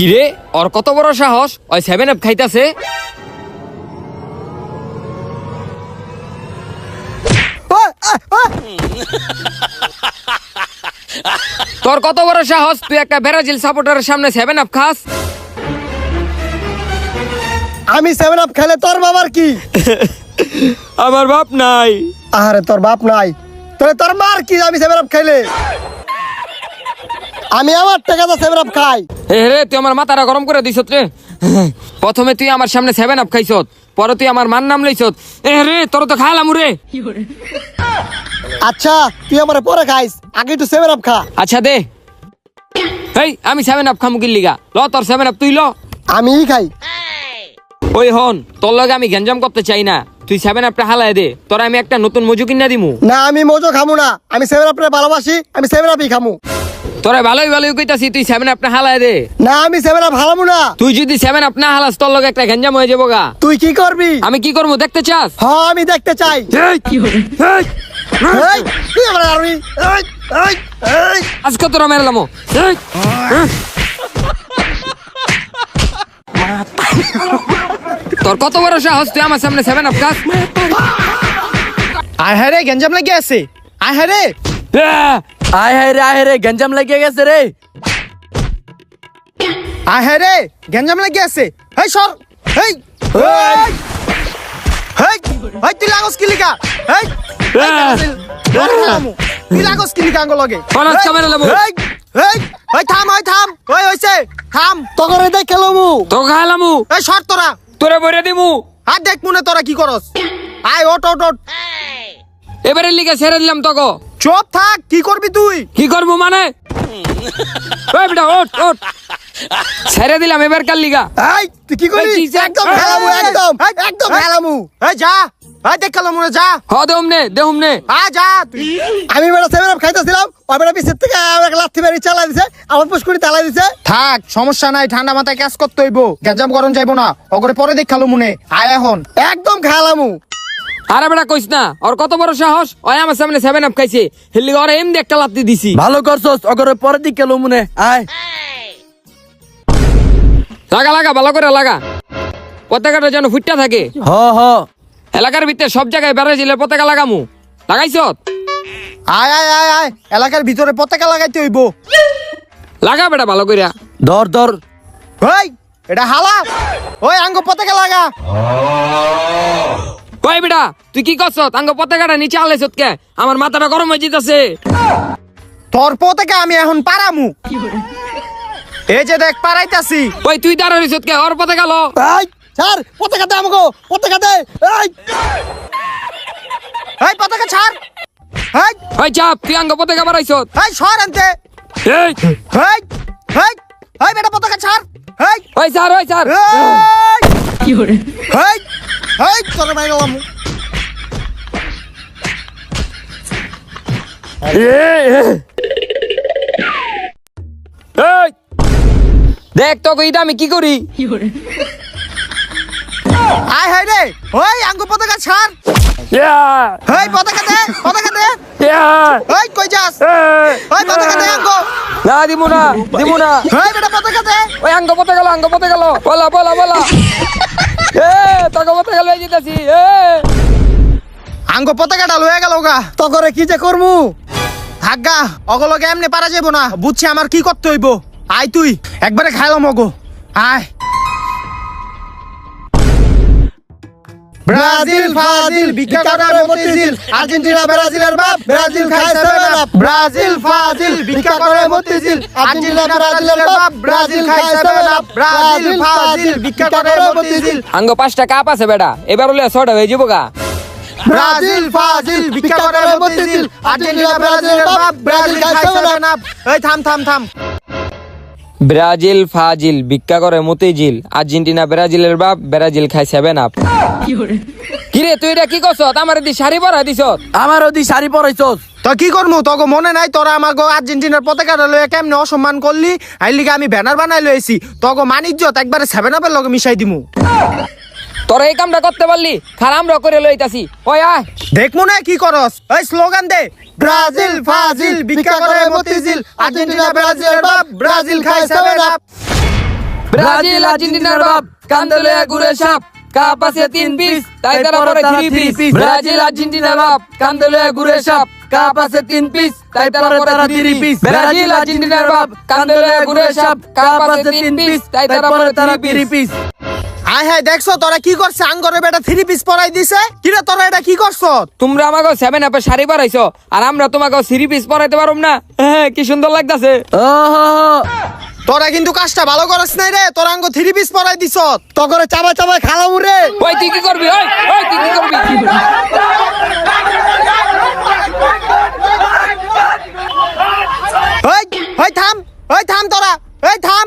কিরে ওর কত বড় সাহস ওই 7 আপ খাইতাছে। তোর কত বড় সাহস তুই একটা ব্রাজিল সাপোর্টারের সামনে 7 আপ খাস। আমি 7 আপ খেলে তোর বাবার কি? আমার বাপ নাই। আরে তোর বাপ নাই তাহলে তোর মার কি? আমি 7 আপ খেলে আমি আমার টাকাটা 7 আপ খাই। রে তুই আমার মাথাটা গরম করে দিছত রে। প্রথমে তুই আমার সামনে 7 আপ খাইছত, পরে তুই আমার মান নাম লইছত। রে তোর তো খাইলাম রে। আচ্ছা তুই আমার পরে খাইস, আগে একটু 7 আপ খা। আচ্ছা দে। এই আমি 7 আপ খামু কিল লিগা? ল তোর 7 আপ তুই ল। আমিই খাই। ওই হন তোর লগে আমি গ্যাঞ্জাম করতে চাই না, তুই 7 আপটা হালায় দে, তোর আমি একটা নতুন মজু কিনা দিমু। না আমি মজো খামু না, আমি 7 আপরে ভালোবাসি, আমি 7 আপই খামু। তোরা ভালোই ভালোই কইতাছি তুই 7 আপটা হালায় দে। না আমি 7 আপ হারামু না। তুই যদি 7 আপ না হালাস তোর লগে একটা গ্যাঞ্জাম হয়ে যাবো গা। তুই কি করবি? আমি কি করবো দেখতে চাস? হ্যাঁ আমি দেখতে চাই। এই, কি আমার আরবি? এই। আজকে তোরা মেরলাম। তোর কত বড় সাহস তুই আমার সামনে 7 আপ খাস? আয় হায় রে গঞ্জাম লাগিয়ে আছে। আয় হায় রে আয় রে গঞ্জাম লাগিয়ে গেছে রে। আয় হায় রে গঞ্জাম লাগিয়ে আছে। হেই সর হেই হেই হেই তুই লাগস কি লিগা? হেই তুই লাগস কি লিগা আঙ্গ লগে? পলাশ ক্যামেরা লাবো। হেই হেই হেই থাম ওই হইছে থাম। তগরে দেখ খেলমু। তো খাইলামু। এই সর তোরা তোরে বইরে দিমু। হাত দেখ মনে তোরা কি করস। আয় ওট ওট ওট। এবারে লিগে ছেড়ে দিলাম তোকে। চুপ থাক, কি করবি তুই? কি করবো মানে? ওই বেটা ওঠ ওঠ। ছেড়ে দিলাম এবার কাল লিগা। এই তুই কি করবি? এই, একদম খেলামু, একদম খেলামু। এই যা এই দেখ খেলো মনে যা। হ দেহুম নে। যা তুই। আমি বেটা 7 আপ খাইতেছিলাম, ওই বেটা পিছের থেকে আমাকে লাথি মারি চালাই দিছে, আমার পুষ্কুরি তালাই দিছে। থাক সমস্যা নাই, ঠান্ডা মাথায় কাজ করতে হইব, গেজাম গরম যাইবো না। ওগরে পরে দেখ খেলো মনে। আয় এখন একদম খেলামু। আরে বেটা কইস না, ওর কত বড় সাহস ওই আমার সামনে 7 আপ খাইছে। হেলি ওরে এমনি একটা লাথি দিছি। ভালো করছস, অগরে পরের দিক গেল মনে। আয় লাগা ভালো করে লাগা, পতাকাটা যেন ফুটটা থাকে। হ হ এলাকার ভিতরে সব জায়গায় ব্রাজিলের পতাকা লাগামু। লাগাইছ? আয় আয় আয় আয় এলাকার ভিতরে পতাকা লাগাইতে হইব। লাগা বেটা ভালো কইরা। ধর ধর। ওই এটা হালা, ওই আঙ্গ পতাকা লাগা। কই বেটা তুই কি করছ? আঙ্গ পতাকাটা নিচে আলাইছ কে? আমার মাথাটা গরম হয়ে যেতেছে। তোর পতাকা আমি এখন পারামু। এই যে দেখ পারাইতাছি। ওই তুই দাঁড়া রইছ কে? ওর পতাকা লো। এই স্যার পতাকা দে আমাকে, পতাকা দে। এই এই পতাকা ছাড়। এই ওই চাপ তুই আঙ্গ পতাকা বাড়াইছ। এই সর আনতে। এই এই এই এই বেটা পতাকা ছাড়। এই ওই স্যার এই এই এই তোর মাইরালাম। এই দেখ তো এটা আমি কি করি। আয় হায় রে ওই আঙ্গ পতাকা ছাড়। এই পতাকা দে এই কই যাস? ওই পতাকা দে আঙ্গ। না দিমু না। এই বেটা পতাকা দে। ওই আঙ্গ পতাকা লো। বলা তোকে পতাকা লয়ে যেতেছি। আঙ্গ পতাকাটা লয়ে গেল গা। তগরে কি যে করমু? থাকগা অগলগে এমনি পারা যাবো না, বুঝছি আমার কি করতে হইব। আয় তুই একবারে খাইলাম অগো। আয় ব্রাজিল ফাজিল ভিক্ষা করে মতিঝিল, আর্জেন্টিনা ব্রাজিলের বাপ, ব্রাজিল খায় 7 আপ। ব্রাজিল ফাজিল ভিক্ষা করে মতিঝিল, আর্জেন্টিনা ব্রাজিলের বাপ, ব্রাজিল খায় 7 আপ। ব্রাজিল ফাজিল ভিক্ষা করে মতিঝিল, আঙ্গ 5টা কাপ আছে বেটা, এবার হলে 6টা হয়ে যাবো গা। ব্রাজিল ফাজিল ভিক্ষা করে মতিঝিল, আর্জেন্টিনা ব্রাজিলের বাপ, ব্রাজিল খায় 7 আপ। এই থাম। ব্রাজিল ফাজিল ভিক্ষা করে মতিঝিল, আর্জেন্টিনা ব্রাজিলের বাপ, ব্রাজিল খায় 7 আপ। কিরে তুই এটা কি করছ? আমার দি শাড়ি পরা দিছ। আমার ওদি শাড়ি পরাইছস। তো কি করমু? তোকে মনে নাই তোরা আমাকে আর্জেন্টিনার পতাকাটা লয়ে কেমনে অসম্মান করলি? আইলিকে আমি ব্যানার বানাই লইছি, তোকে মানিজ্যত একবারে 7 আপের লগে মিশাই দিমু। তোরা এই কামটা করতে পারলি, খারাম র করে লইতাছি। ওই আয় দেখমু না কি করস। এই স্লোগান দে, ব্রাজিল ফাজিল ভিক্ষা করে মতিঝিল, আর্জেন্টিনা ব্রাজিলের বাপ, ব্রাজিল খায় 7 আপ। ব্রাজিল আর্জেন্টিনার বাপ কান্দে লয়ে ঘুরে সাপ কাপ আছে 3 পিস তাই তারা পরে 3 পিস ব্রাজিল আর্জেন্টিনার বাপ কান্দে লয়ে ঘুরে সাপ কাপ আছে 3 পিস তাই তারা পরে 3 পিস ব্রাজিল আর্জেন্টিনার বাপ কান্দে লয়ে ঘুরে সাপ কাপ আছে 3 পিস তাই তারা পরে 3 পিস আয় হায় দেখছো তোরা কি করছে আঙ্গরে বেটা 3 পিস পরাই দিছে কিরে তোরা এটা কি করছো তোমরা আমাকে 7 আপে শাড়ি পরাইছো আর আমরা তোমাকে 3 পিস পরাইতে পারুম না কি সুন্দর লাগতাছে তোরা কিন্তু কাজটা ভালো করছ নাই রে তোরা আঙ্গ 3 পিস পরাই দিছ তখন চাবা চাবা খালাম রে। ওই তুই কি করবি ওই তুই কি করবি ওই থাম তোরা ওই থাম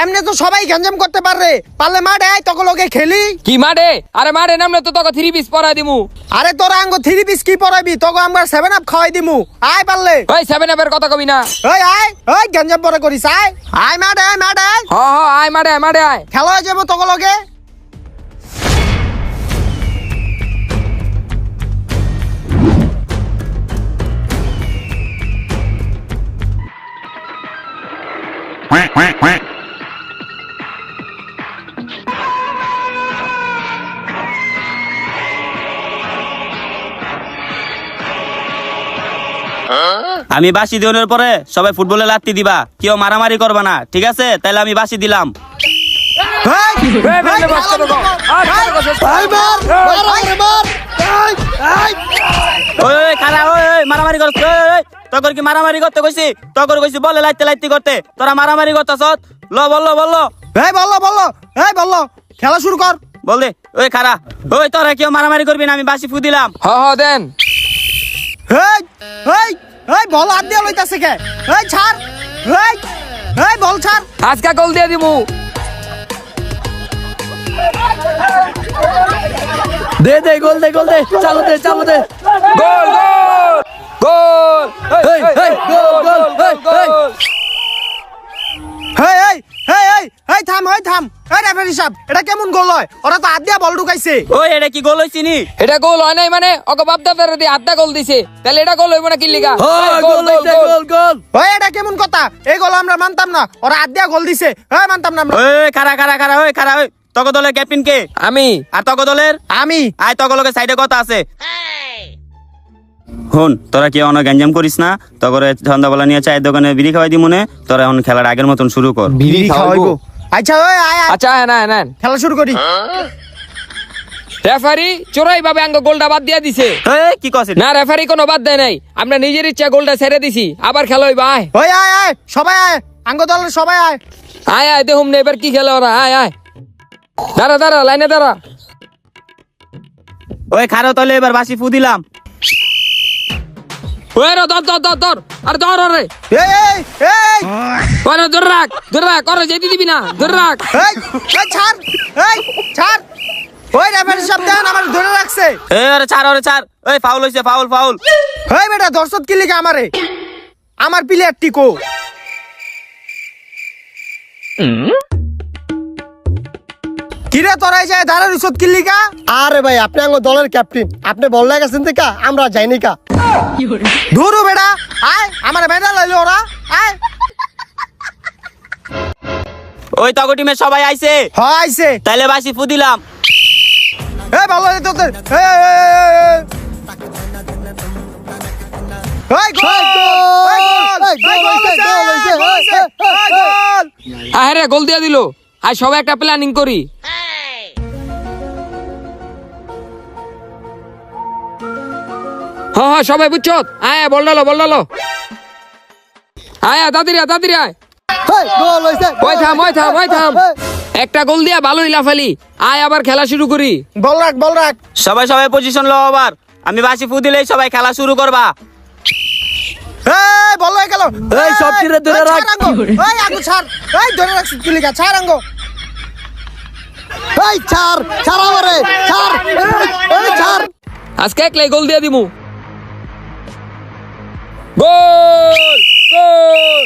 এমনি তো সবাই গঞ্জাম করতে পারবে পারলে মাঠে আয় তখন লোকে খেলি কি মাঠে আরে মাঠে নামলে তো তোকে 3 পিস পরাই দিমু আরে তোরা আঙ্গ 3 পিস কি পরাইবি তখন আমরা 7 আপ খাওয়াই দিমু আয় পারলে ওই 7 আপের কথা কবি না ওই গঞ্জাম পরে করিস আয় মাঠে আয় আয় মাঠে আয় খেলা হয়ে যাবো তখন লোকে Quack, quack, quack. আমি বাসি দেওয়ার পরে সবাই ফুটবলে লাত্তি দিবা কেউ মারামারি করবা না ঠিক আছে তাহলে আমি বাসি দিলাম ওই খারা ওই মারামারি করছ তখন কি মারামারি করতে কইছি তখন কইছি বলে লাইতে লাইতে করতে তোরা মারামারি করতেছ ল বললো বললো খেলা শুরু কর বল দে ওই খারা ওই তোরা কেউ মারামারি করবি না আমি বাসি ফু দিলাম দেন বল হাত দিয়ে লইতাছে কে ছাড় বল ছাড় আজকে গোল দিয়ে দিমু দে গোল দে চালু দে গোল থাম রেফারি সাহেব এটা কেমন গোল হয় ওরা তো হাত দিয়ে বল ঢুকাইছে ওই এটা কি গোল হইছিনি এটা গোল হয় নাই মানে ওকে বাপ দাদারে দিয়ে আধা গোল দিছে তাহলে এটা গোল হইব না কি লিগা গোল ওই এটা কেমন কথা এই গোল আমরা মানতাম না ওরা হাত দিয়ে গোল দিছে মানতাম না আমরা ওই খারা ওই তক দলের ক্যাপ্টেন কে আমি আর তক দলের আমি আয় তক লোকের সাইডে কথা আছে হন তোরা কি অনেক গ্যাঞ্জাম করিস না তকরে সন্ধ্যাবেলা নিয়ে চায়ের দোকানে বিড়ি খাওয়াই দি মনে তোরা এখন খেলার আগের মতন শুরু কর বিড়ি খাওয়াইবো আচ্ছা ওই আয় আচ্ছা না খেলা শুরু করি রেফারি চোরাই ভাবে আঙ্গ গোলটা বাদ দিয়া দিছে কি কছিস না রেফারি কোনো বাদ দেয় নাই আমরা নিজের ইচ্ছা গোলটা ছেড়ে দিছি আবার খেলা হইবা আয় ওই আয় সবাই আয় আঙ্গ দলের সবাই আয় আয় দেখুম না এবার কি খেলা ওরা আয় দাঁড়া লাইনে দাঁড়া ওই খারো তাহলে এবার বাসি ফু দিলাম ওই রে ধর আরে ধর রে এই ওরে ধর রাখ করে যেতে দিবি না ধর রাখ ছাড় ওই রেফারি সাহেব দেন আমার ধরে রাখছে আরে ছাড় ওই ফাউল হইছে ফাউল ওই বেটা দর্শক কি লিখে আমারে আমার প্লেয়ার টিকো কিরে তোরাই যায় দাঁড়ার উৎসব কি লিখা আরে ভাই আপনি আঙ্গ দলের ক্যাপ্টেন আপনি বল লাগাছেন থেকে আমরা যাইনি কা ধুরু বেটা আয় আমার বেটা লইলো ওরা আয় ওই তক টিমের সবাই আইছে আইছে তাইলে বাসি ফু দিলাম ভালো তোদের আরে গোল দিয়া দিল আর সবাই একটা প্ল্যানিং করি হ্যাঁ সবাই বুঝছো আয় বল ডালো আয় দাদিরা আয় ওই থাম একটা গোল দিয়া ভালোই লাফালি আয় আবার খেলা শুরু করি বল রাখ সবাই পজিশন লো আবার আমি বাসি ফু দিলেই সবাই খেলা শুরু করবা বল হয়ে গেল এই সব তীরে ধরে রাখ আঙ্গু ছাড় ধরে রাখছি কি লিখা ছাড় আঙ্গ ছাড় আমারে ছাড় আজকে একলাই গোল দিয়া দিমু গোল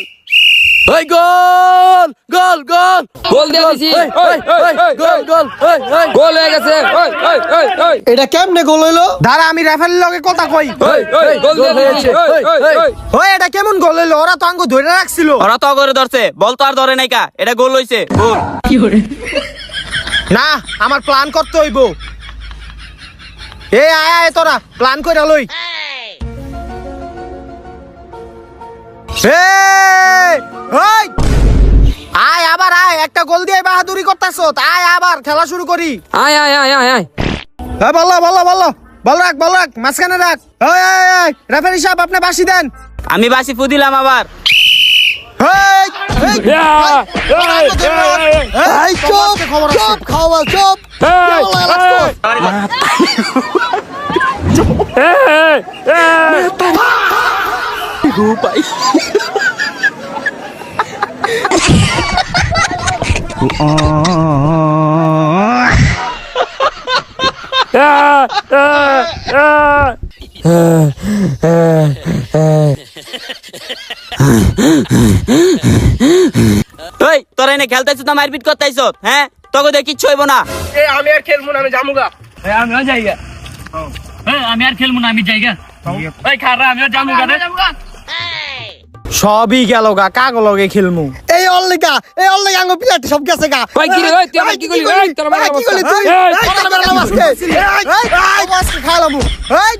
ওই গোল গোল গোল গোল দিয়ে দিছি ওই, ওই, ওই, গোল গোল ওই, ওই। গোল হয়ে গেছে ওই ওই ওই ওই এটা কেমনে গোল হইলো? দাঁড়া আমি রেফারির লগে কথা কই। ওই ওই গোল দিয়ে দিছি ওই ওই ওই ওই এটা কেমন গোল হইলো? ওরা তো আঙ্গু ধরে রাখছিল। ওরা তো করে ধরছে, বল তো আর ধরে নাই কা, এটা গোল হইছে গোল। না আমার প্ল্যান করতে হইব। এ আয় আয় তোরা প্ল্যান কইরা লই। এই ওই আয় আবার আয়, একটা গোল দিয়ে বাহাদুরি করতাছো। আয় আবার খেলা শুরু করি। আয় আয় আয় আয় আয় হ্যাঁ বল বল রাখ মাঝখানে রাখ। ওই রেফারি সাহেব আপনি বাঁশি দেন। আমি বাসি ফু দিলাম আবার। এই, এই, এই চুপ খবর আছে। চুপ খাওয়া চুপ কেমন লাগলো? ওই তোরা এনে খেলতেছিস না মারপিট করতেছিস? হ্যাঁ তোকে দেখে কিচ্ছু হইব না। আমি আর খেলবো না, আমি জামুগা। সবই গেল গা, কাগো লগে খেলমু। এই অল্লিগা আঙ্গ প্লেট সব গেছে গা। কই কি রে ওই তুই আমার কি করলি ওই তোর মারা কি করলি তুই? তোর মারলাম আজকে। আজকে খালামু। এই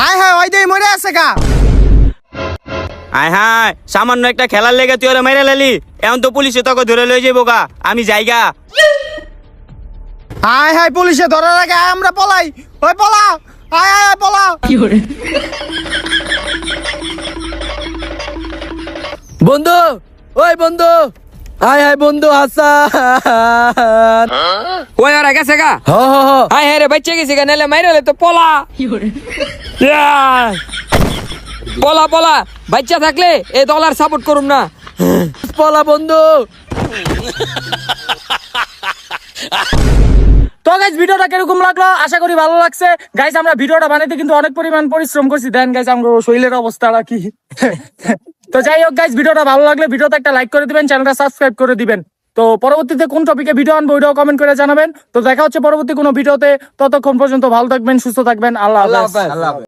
আয় হ্যাঁ ওই দেই মরে আছে গা। আয় হায় সামান্য একটা খেলার লেগে তুই ওরা মেরে লেলি, এখন তো পুলিশে তোকে ধরে লয়ে যাবো গা। আমি যাইগা। আয় হায় পুলিশে ধরার আগে আয় আমরা পলাই। ওই পলা আয় আয় পলা। বন্ধু ওই বন্ধু আয় আয় বন্ধু হাসান ওই আর গেছে গা। হ হ হ আয় হ্যাঁ রে বাচ্চা গেছে গা, নাহলে মাইরালে তো পলা পলা পলা। বাচ্চা থাকলে এই দল আর সাপোর্ট করুম না। পলা বন্ধু। তো গাইস ভিডিওটা কিরকম লাগলো আশা করি ভালো লাগছে। গাইস আমরা ভিডিওটা বানাইতে কিন্তু অনেক পরিমাণ পরিশ্রম করছি। দেন গাইস আমরা শরীরের অবস্থাটা কি। তো যাই হোক গাইস ভিডিওটা ভালো লাগলে ভিডিওতে একটা লাইক করে দিবেন, চ্যানেলটা সাবস্ক্রাইব করে দিবেন। তো পরবর্তীতে কোন টপিকে ভিডিও আনবো ওইটাও কমেন্ট করে জানাবেন। তো দেখা হচ্ছে পরবর্তী কোনো ভিডিওতে, ততক্ষণ পর্যন্ত ভালো থাকবেন, সুস্থ থাকবেন। আল্লাহ হাফেজ।